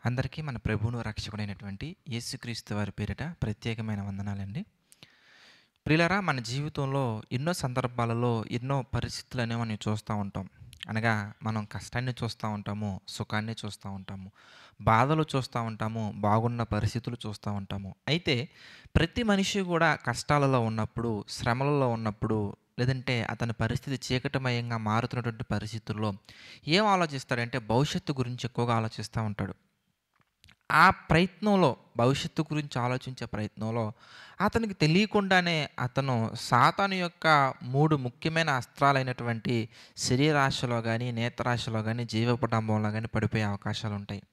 అందరికీ మన ప్రభువును రక్షకుడైనటువంటి యేసుక్రీస్తు వారి పేరిట ప్రత్యేకమైన వందనాలండి. ప్రియులారా, మన జీవితంలో ఎన్నో సందర్భాలలో ఎన్నో పరిస్థితులు అనేవి మనం చూస్తూ ఉంటాం. అనగా మనం కష్టాన్ని చూస్తూ ఉంటాము, సుఖాన్ని చూస్తూ ఉంటాము, బాధలు చూస్తూ ఉంటాము, బాగున్న పరిస్థితులు చూస్తూ ఉంటాము. అయితే ప్రతి మనిషి కూడా కష్టాలలో ఉన్నప్పుడు, శ్రమలలో ఉన్నప్పుడు, లేదంటే అతని పరిస్థితి చీకటిమయంగా మారుతున్నటువంటి పరిస్థితుల్లో ఏం ఆలోచిస్తాడంటే భవిష్యత్తు గురించి ఎక్కువగా ఆలోచిస్తూ ఉంటాడు. ఆ ప్రయత్నంలో భవిష్యత్తు గురించి ఆలోచించే ప్రయత్నంలో అతనికి తెలియకుండానే అతను సాతాను యొక్క 3 ముఖ్యమైన అస్త్రాలైనటువంటి శరీరాశలో గాని, నేత్రాశలో గాని, జీవపటంబంలో గాని పడిపోయే అవకాశాలుంటాయి.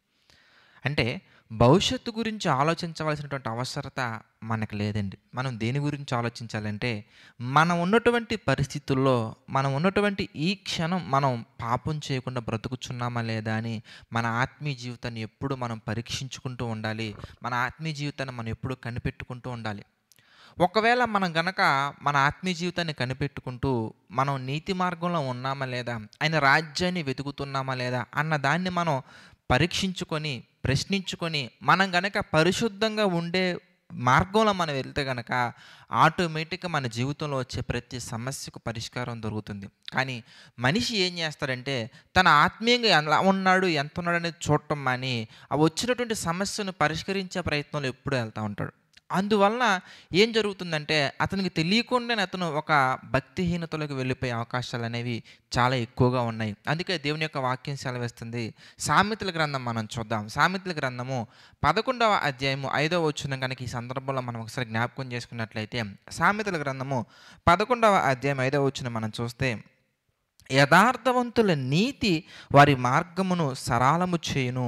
అంటే భవిష్యత్తు గురించి ఆలోచించవలసినటువంటి అవసరత మనకు లేదండి. మనం దేని గురించి ఆలోచించాలంటే, మనం ఉన్నటువంటి పరిస్థితుల్లో, మనం ఉన్నటువంటి ఈ క్షణం మనం పాపం చేయకుండా బ్రతుకుచున్నామా లేదా అని మన ఆత్మీయ జీవితాన్ని ఎప్పుడు మనం పరీక్షించుకుంటూ ఉండాలి. మన ఆత్మీయ జీవితాన్ని మనం ఎప్పుడు కనిపెట్టుకుంటూ ఉండాలి. ఒకవేళ మనం గనక మన ఆత్మీయ జీవితాన్ని కనిపెట్టుకుంటూ, మనం నీతి మార్గంలో ఉన్నామా లేదా, ఆయన రాజ్యాన్ని వెతుకుతున్నామా లేదా అన్న దాన్ని మనం పరీక్షించుకొని, ప్రశ్నించుకొని, మనం గనక పరిశుద్ధంగా ఉండే మార్గంలో మనం వెళ్తే గనక ఆటోమేటిక్‌గా మన జీవితంలో వచ్చే ప్రతి సమస్యకు పరిష్కారం దొరుకుతుంది. కానీ మనిషి ఏం చేస్తాడంటే, తన ఆత్మీయంగా ఎలా ఉన్నాడు, ఎంతున్నాడనేది చూడటం మాని, ఆ వచ్చినటువంటి సమస్యను పరిష్కరించే ప్రయత్నంలో ఎప్పుడూ వెళ్తా ఉంటాడు. అందువలన ఏం జరుగుతుందంటే, అతనికి తెలియకుండానే అతను ఒక భక్తిహీనతలోకి వెళ్ళిపోయే అవకాశాలనేవి చాలా ఎక్కువగా ఉన్నాయి. అందుకే దేవుని యొక్క వాక్యం సెలవిస్తుంది. సామెతల గ్రంథం మనం చూద్దాం. సామెతల గ్రంథము 11వ అధ్యాయము 5వ వచనం గనక ఈ సందర్భంలో మనం ఒకసారి జ్ఞాపకం చేసుకున్నట్లయితే, సామెతల గ్రంథము 11వ అధ్యాయం 5వ వచనం మనం చూస్తే, యథార్థవంతుల నీతి వారి మార్గమును సరళము చేయును,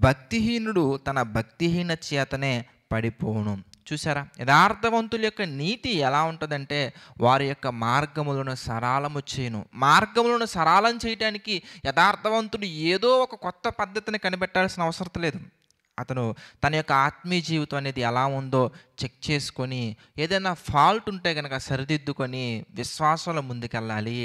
భక్తిహీనుడు తన భక్తిహీన చేతనే పడిపోవును. చూసారా? యథార్థవంతుల యొక్క నీతి ఎలా ఉంటుందంటే, వారి యొక్క మార్గములను సరళము చేయును. మార్గములను సరళం చేయటానికి యథార్థవంతుడు ఏదో ఒక కొత్త పద్ధతిని కనిపెట్టాల్సిన అవసరం లేదు. అతను తన యొక్క ఆత్మీయ జీవితం అనేది ఎలా ఉందో చెక్ చేసుకొని, ఏదైనా ఫాల్ట్ ఉంటే గనక సరిదిద్దుకొని విశ్వాసంలో ముందుకెళ్ళాలి.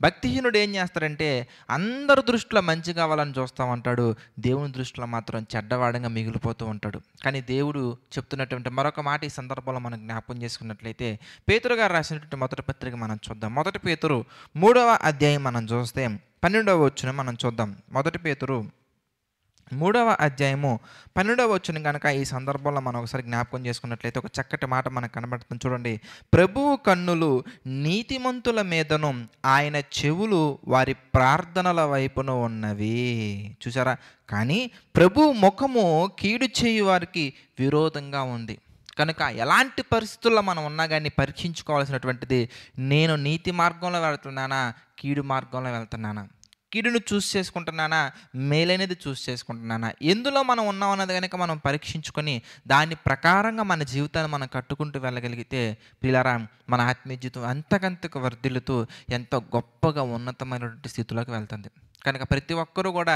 భక్తిహీనుడు ఏం చేస్తాడంటే, అందరి దృష్టిలో మంచి కావాలని చూస్తూ ఉంటాడు. దేవుని దృష్టిలో మాత్రం చెడ్డవాడంగా మిగిలిపోతూ ఉంటాడు. కానీ దేవుడు చెప్తున్నటువంటి మరొక మాట ఈ సందర్భంలో మనం జ్ఞాపకం చేసుకున్నట్లయితే, పేతురు గారు రాసినటువంటి మొదటి పత్రిక మనం చూద్దాం. మొదటి పేతురు 3వ అధ్యాయం మనం చూస్తే 12వ వచనం మనం చూద్దాం. మొదటి పేతురు 3వ అధ్యాయము 12వ వచనం గనక ఈ సందర్భంలో మనం ఒకసారి జ్ఞాపకం చేసుకున్నట్లయితే ఒక చక్కటి మాట మనకు కనబడుతుంది చూడండి. ప్రభువు కన్నులు నీతిమంతుల మీదను, ఆయన చెవులు వారి ప్రార్థనల వైపున ఉన్నవి. చూసారా? కానీ ప్రభువు ముఖము కీడు చేయు వారికి విరోధంగా ఉంది. కనుక ఎలాంటి పరిస్థితుల్లో మనం ఉన్నా కానీ పరీక్షించుకోవాల్సినటువంటిది, నేను నీతి మార్గంలో వెళ్తున్నానా, కీడు మార్గంలో వెళ్తున్నానా, కీడును చూస్ చేసుకుంటున్నానా, మేలైనది చూస్ చేసుకుంటున్నానా, ఎందులో మనం ఉన్నామన్నది కనుక మనం పరీక్షించుకొని దాని ప్రకారంగా మన జీవితాన్ని మనం కట్టుకుంటూ వెళ్ళగలిగితే, ప్రియులారా, మన ఆత్మీయ జీవితం అంతకంతకు వర్ధిల్లుతూ ఎంతో గొప్పగా ఉన్నతమైనటువంటి స్థితిలోకి వెళ్తుంది. కనుక ప్రతి ఒక్కరూ కూడా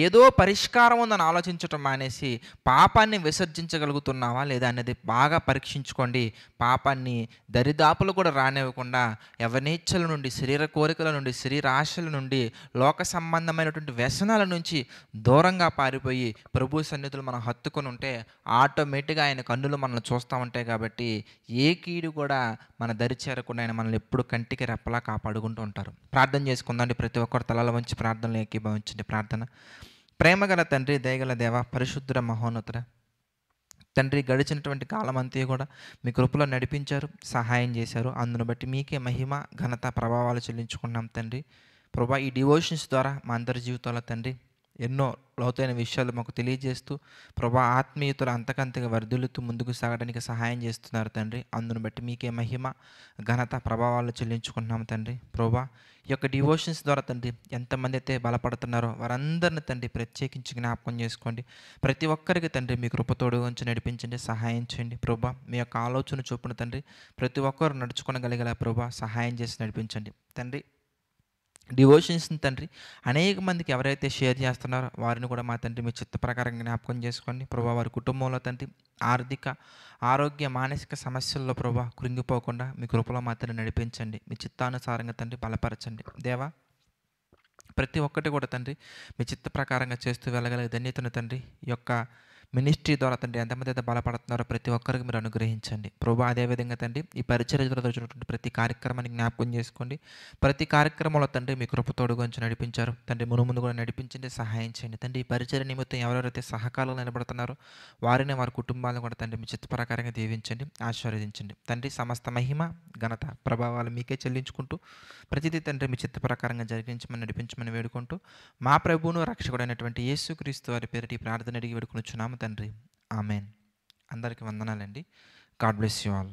ఏదో పరిష్కారం ఉందని ఆలోచించటం మానేసి పాపాన్ని విసర్జించగలుగుతున్నావా లేదా అనేది బాగా పరీక్షించుకోండి. పాపాన్ని దరిదాపులు కూడా రానివ్వకుండా, యవ్వనేచ్ఛల నుండి, శరీర కోరికల నుండి, శరీర ఆశల నుండి, లోక సంబంధమైనటువంటి వ్యసనాల నుంచి దూరంగా పారిపోయి ప్రభు సన్నిధులు మనం హత్తుకొని ఉంటే ఆటోమేటిక్గా ఆయన కన్నులు మనల్ని చూస్తూ ఉంటాయి. కాబట్టి ఏ కీడు కూడా మన దరి చేరకుండా ఆయన మనల్ని ఎప్పుడు కంటికి రెప్పలా కాపాడుకుంటూ ఉంటారు. ప్రార్థన చేసుకుందండి. ప్రతి ఒక్కరు తలల వంచి ప్రార్థనలు ఏకీభవించండి. ప్రార్థన. ప్రేమగల తండ్రి, దయగల దేవ, పరిశుద్ధుడ, మహోన్నతుడ తండ్రి, గడిచినటువంటి కాలం అంతా కూడా మీ కృపలో నడిపించారు, సహాయం చేశారు. అందును బట్టి మీకే మహిమ, ఘనత, ప్రభావాలు చెల్లించుకున్నాం తండ్రి. ప్రభా, ఈ డివోషన్స్ ద్వారా మా అందరి జీవితాల్లో తండ్రి ఎన్నో లోతైన విషయాలు మాకు తెలియజేస్తూ, ప్రభా, ఆత్మీయతలు అంతకంతగా వర్ధిల్లుతూ ముందుకు సాగడానికి సహాయం చేస్తున్నారు తండ్రి. అందును బట్టి మీకే మహిమ, ఘనత, ప్రభావాలు చెల్లించుకుంటున్నాం తండ్రి. ప్రభా, ఈ యొక్క డివోషన్స్ ద్వారా తండ్రి ఎంతమంది అయితే బలపడుతున్నారో వారందరిని తండ్రి ప్రత్యేకించి జ్ఞాపకం చేసుకోండి. ప్రతి ఒక్కరికి తండ్రి మీ కృపతోడు ఉంచి నడిపించండి, సహాయం చేయండి. ప్రభా, మీ యొక్క ఆలోచన చొప్పున తండ్రి ప్రతి ఒక్కరు నడుచుకోగలిగేలా ప్రభా సహాయం చేసి నడిపించండి తండ్రి. డివోషన్స్ని తండ్రి అనేక మందికి ఎవరైతే షేర్ చేస్తున్నారో వారిని కూడా మా తండ్రి మీ చిత్త ప్రకారం జ్ఞాపకం చేసుకోండి. ప్రభా, వారి కుటుంబంలో తండ్రి ఆర్థిక, ఆరోగ్య, మానసిక సమస్యల్లో ప్రభా కృంగిపోకుండా మీ కృపలో మా తండ్రి నడిపించండి. మీ చిత్తానుసారంగా తండ్రి బలపరచండి. దేవా, ప్రతి ఒక్కటి కూడా తండ్రి మీ చిత్త ప్రకారంగా చేస్తూ వెళ్ళగలిగే ధన్యతను తండ్రి ఈ యొక్క మినిస్ట్రీ ద్వారా తండ్రి ఎంతమంది అయితే బలపడుతున్నారో ప్రతి ఒక్కరికి మీరు అనుగ్రహించండి ప్రభు. అదేవిధంగా తండ్రి ఈ పరిచర్యలో వచ్చినటువంటి ప్రతి కార్యక్రమాన్ని జ్ఞాపకం చేసుకోండి. ప్రతి కార్యక్రమంలో తండ్రి మీ కృపతోడు గురించి నడిపించారు తండ్రి, ముందు కూడా నడిపించండి, సహాయం చేయండి తండ్రి. ఈ పరిచర్య నిమిత్తం ఎవరెవరైతే సహకాలంలో నిలబడుతున్నారో వారిని, వారి కుటుంబాలను కూడా తండ్రి మీ చిత్త ప్రకారంగా దీవించండి, ఆశీర్వదించండి తండ్రి. సమస్త మహిమ ఘనత ప్రభావాలు మీకే చెల్లించుకుంటూ ప్రతిదీ తండ్రి మీ చిత్త ప్రకారంగా జరిగించమని నడిపించమని వేడుకుంటూ మా ప్రభువును రక్షకుడైనటువంటి యేసుక్రీస్తు వారి పేరిట ఈ ప్రార్థన అడిగి వేడుకొనుచున్నాము తండ్రి. ఆమెన్. అందరికీ వందనాలండి. God bless you all.